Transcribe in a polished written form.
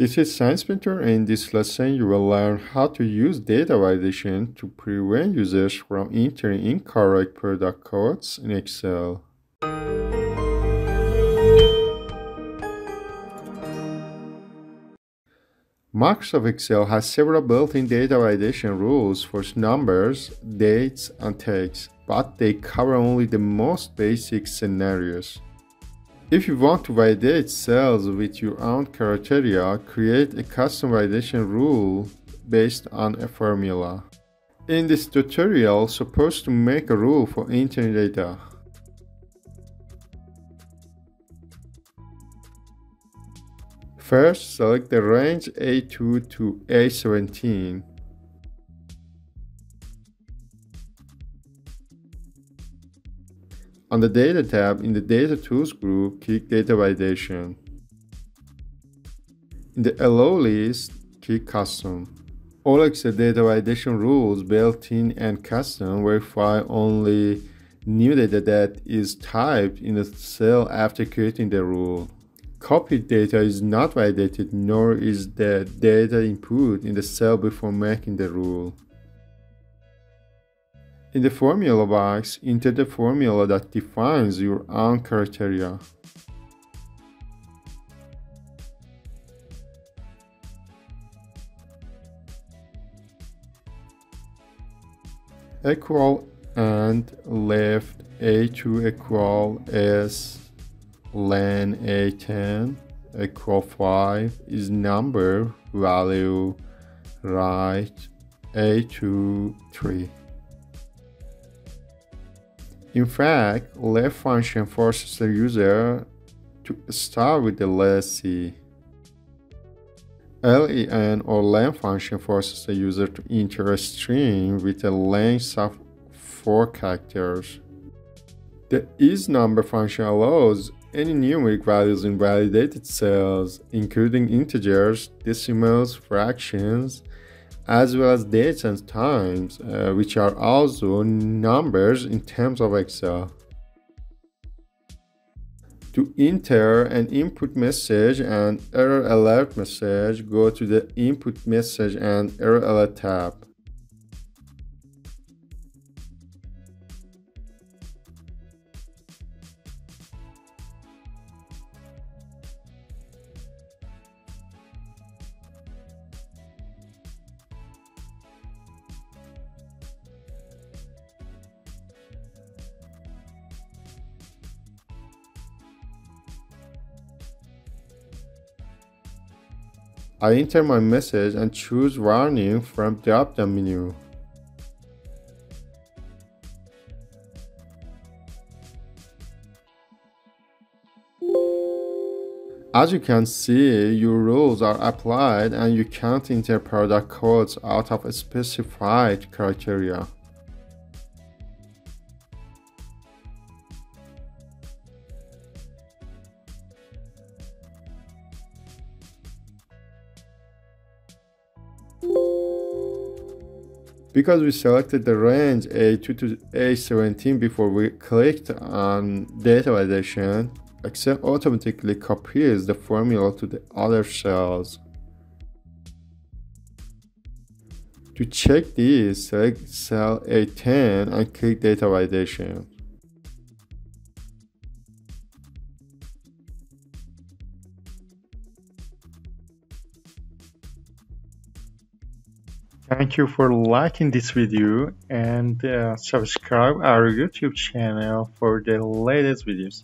This is Science Mentor, and in this lesson you will learn how to use data validation to prevent users from entering incorrect product codes in Excel. Microsoft Excel has several built-in data validation rules for numbers, dates, and text, but they cover only the most basic scenarios. If you want to validate cells with your own criteria, create a custom validation rule based on a formula. In this tutorial, suppose to make a rule for entering data. First, select the range A2 to A17. On the Data tab in the Data Tools group, click Data Validation. In the Allow list, click Custom. All Excel data validation rules, built-in and custom, verify only new data that is typed in a cell after creating the rule. Copied data is not validated, nor is the data input in the cell before making the rule. In the formula box, enter the formula that defines your own criteria. Equal and left A2 equal S len A10 equal 5 is number value right A2 3. In fact, left function forces the user to start with the lessee. len or len function forces the user to enter a string with a length of 4 characters. The isNumber function allows any numeric values in validated cells, including integers, decimals, fractions, as well as dates and times, which are also numbers in terms of Excel. To enter an input message and error alert message, go to the Input Message and Error Alert tab. I enter my message and choose Warning from drop-down menu. As you can see, your rules are applied and you can't enter product codes out of a specified criteria. Because we selected the range A2 to A17 before we clicked on data validation, Excel automatically copies the formula to the other cells. To check this, select cell A10 and click data validation. Thank you for liking this video and subscribe our YouTube channel for the latest videos.